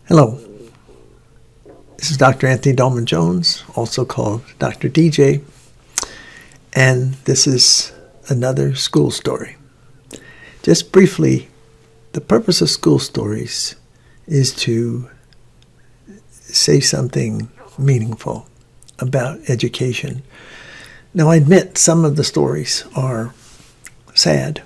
Hello, this is Dr. Anthony Dallmann-Jones, also called Dr. DJ, and this is another school story. Just briefly, the purpose of school stories is to say something meaningful about education. Now, I admit some of the stories are sad.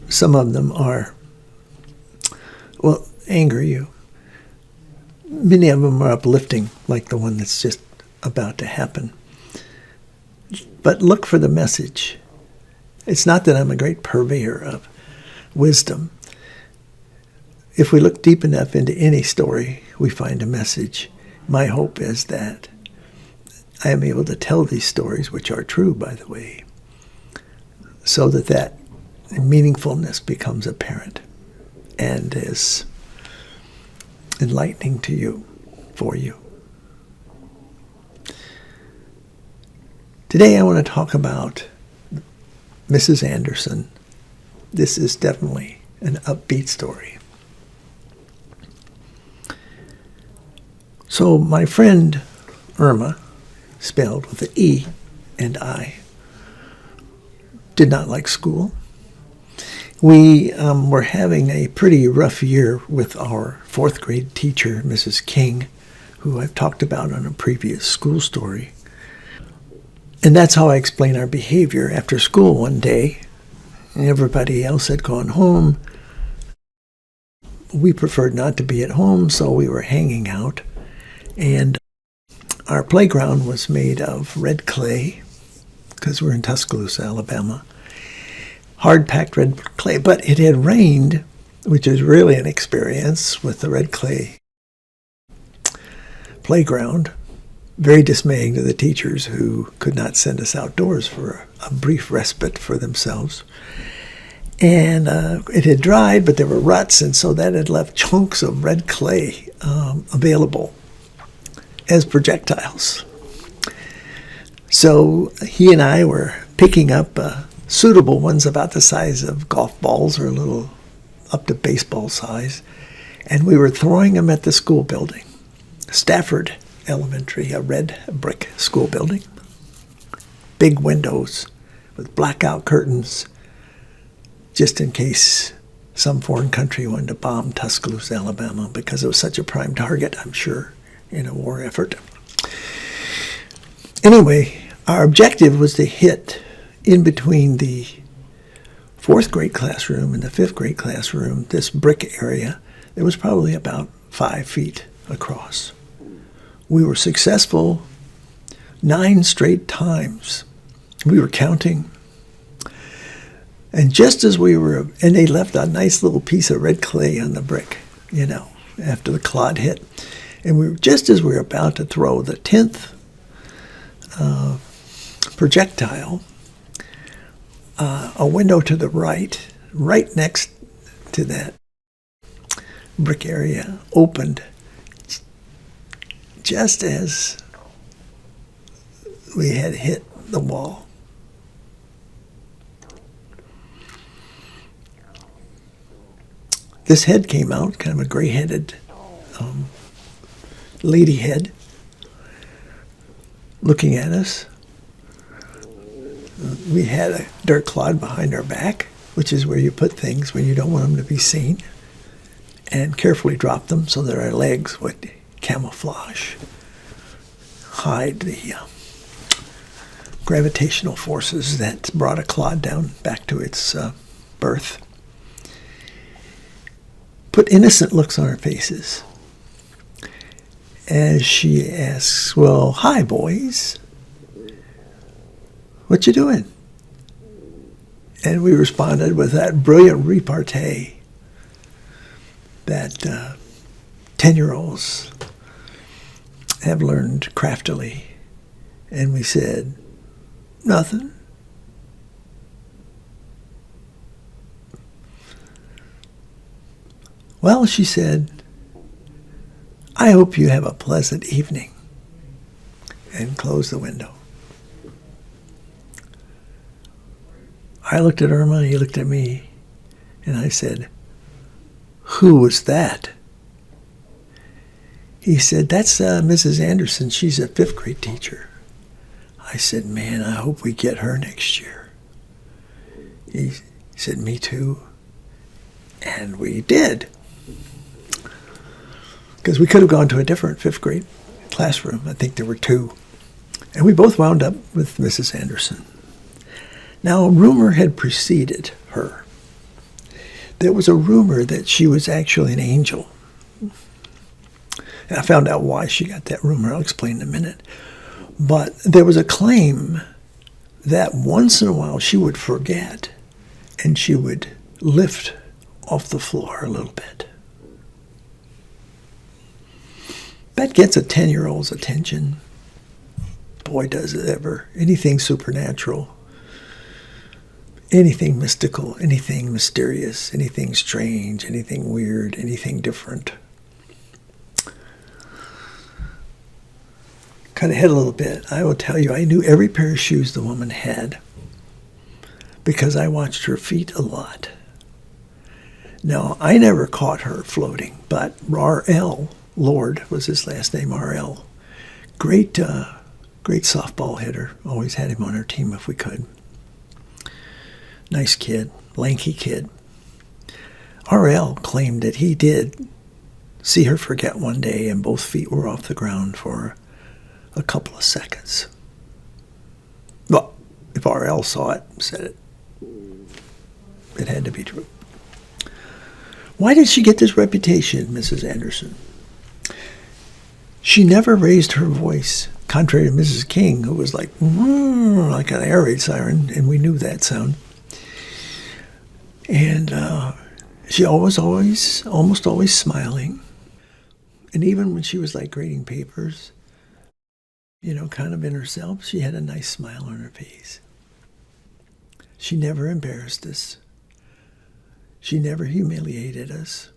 Some of them are, anger you. Many of them are uplifting, like the one that's just about to happen. But look for the message. It's not that I'm a great purveyor of wisdom. If we look deep enough into any story, we find a message. My hope is that I am able to tell these stories, which are true, by the way, so that meaningfulness becomes apparent and is enlightening to you, for you. Today I want to talk about Mrs. Anderson. This is definitely an upbeat story. So my friend Irma, spelled with an E and I, did not like school. We were having a pretty rough year with our fourth grade teacher, Mrs. King, who I've talked about on a previous school story. And that's how I explain our behavior. After school one day, everybody else had gone home. We preferred not to be at home, so we were hanging out. And our playground was made of red clay, because we're in Tuscaloosa, Alabama. Hard-packed red clay, but it had rained, which is really an experience with the red clay playground. Very dismaying to the teachers who could not send us outdoors for a brief respite for themselves. And it had dried, but there were ruts, and so that had left chunks of red clay available as projectiles. So he and I were picking up suitable ones about the size of golf balls or a little up to baseball size, and we were throwing them at the school building, Stafford Elementary, a red brick school building, big windows with blackout curtains, just in case some foreign country wanted to bomb Tuscaloosa, Alabama, because it was such a prime target, I'm sure, in a war effort. Anyway, our objective was to hit in between the fourth grade classroom and the fifth grade classroom, this brick area that was probably about 5 feet across. We were successful 9 straight times. We were counting. And just as we were, and they left a nice little piece of red clay on the brick, after the clod hit. And just as we were about to throw the 10th projectile, a window to the right next to that brick area, opened just as we had hit the wall. This head came out, kind of a gray-headed lady head, looking at us. We had a dirt clod behind our back, which is where you put things when you don't want them to be seen, and carefully drop them so that our legs would camouflage, hide the gravitational forces that brought a clod down back to its birth. Put innocent looks on our faces as she asks, "Well, hi, boys. What you doing?" And we responded with that brilliant repartee that 10-year-olds have learned craftily. And we said, "Nothing." "Well," she said, "I hope you have a pleasant evening," and closed the window. I looked at Irma, he looked at me, and I said, "Who was that?" He said, that's Mrs. Anderson. She's a 5th grade teacher. I said, man, I hope we get her next year. He said, me too. And we did. Because we could have gone to a different 5th grade classroom. I think there were 2. And we both wound up with Mrs. Anderson. Now, a rumor had preceded her. There was a rumor that she was actually an angel. And I found out why she got that rumor. I'll explain in a minute. But there was a claim that once in a while she would forget and she would lift off the floor a little bit. That gets a 10-year-old's attention. Boy, does it ever. Anything supernatural, anything mystical, anything mysterious, anything strange, anything weird, anything different. Cut ahead a little bit. I will tell you, I knew every pair of shoes the woman had because I watched her feet a lot. Now, I never caught her floating, but R.L., Lord was his last name, R.L., great softball hitter. Always had him on our team if we could. Nice kid, lanky kid. R.L. claimed that he did see her forget one day and both feet were off the ground for a couple of seconds. Well, if R.L. saw it, said it, it had to be true. Why did she get this reputation, Mrs. Anderson? She never raised her voice, contrary to Mrs. King, who was like an air raid siren, and we knew that sound. And she almost always smiling. And even when she was like grading papers, kind of in herself, she had a nice smile on her face. She never embarrassed us. She never humiliated us.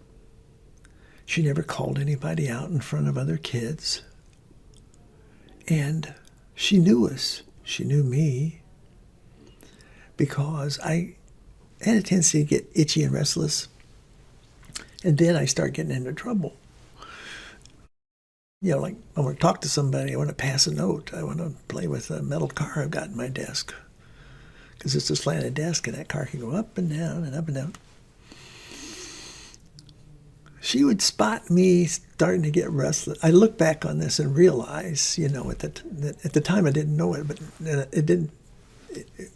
She never called anybody out in front of other kids. And she knew us. She knew me. Because I had a tendency to get itchy and restless. And then I start getting into trouble. Like I want to talk to somebody, I want to pass a note, I want to play with a metal car I've got in my desk. Because it's a slanted desk and that car can go up and down and up and down. She would spot me starting to get restless. I look back on this and realize, at the time I didn't know it, but it didn't,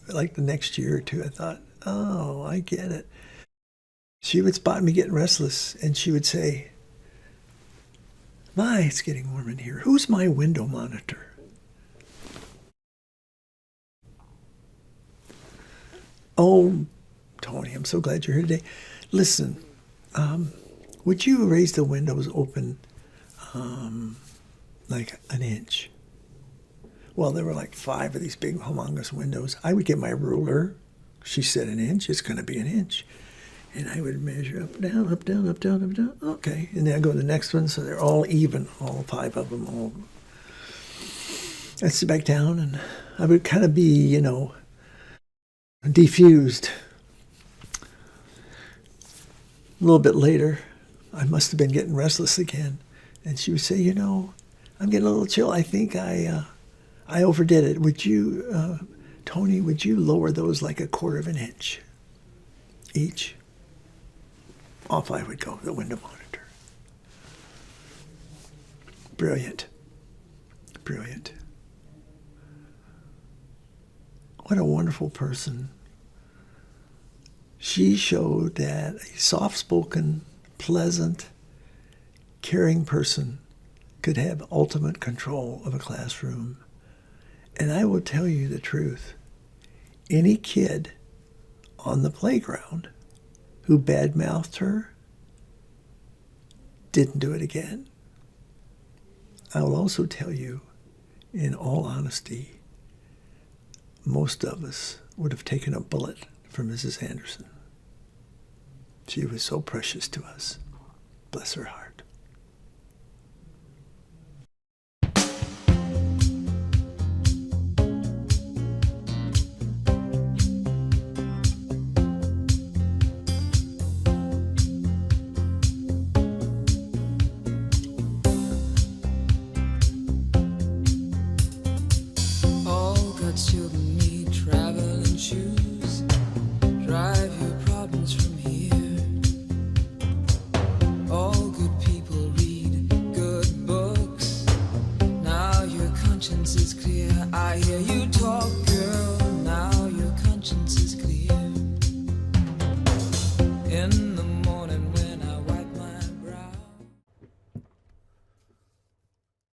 like the next year or two, I thought, oh, I get it. She would spot me getting restless and she would say, my, it's getting warm in here. Who's my window monitor? Oh, Tony, I'm so glad you're here today. Listen, would you raise the windows open like an inch? Well, there were like 5 of these big humongous windows. I would get my ruler. She said an inch, it's going to be an inch. And I would measure up, down, up, down, up, down, up, down. Okay. And then I go to the next one, so they're all even, all 5 of them. I'd sit back down, and I would kind of be, defused. A little bit later, I must have been getting restless again. And she would say, I'm getting a little chill. I think I overdid it. Would you, Tony, would you lower those like a 1/4 of an inch each? Off I would go, the window monitor. Brilliant. Brilliant. What a wonderful person. She showed that a soft-spoken, pleasant, caring person could have ultimate control of a classroom. And I will tell you the truth. Any kid on the playground who badmouthed her didn't do it again. I will also tell you, in all honesty, most of us would have taken a bullet for Mrs. Anderson. She was so precious to us. Bless her heart.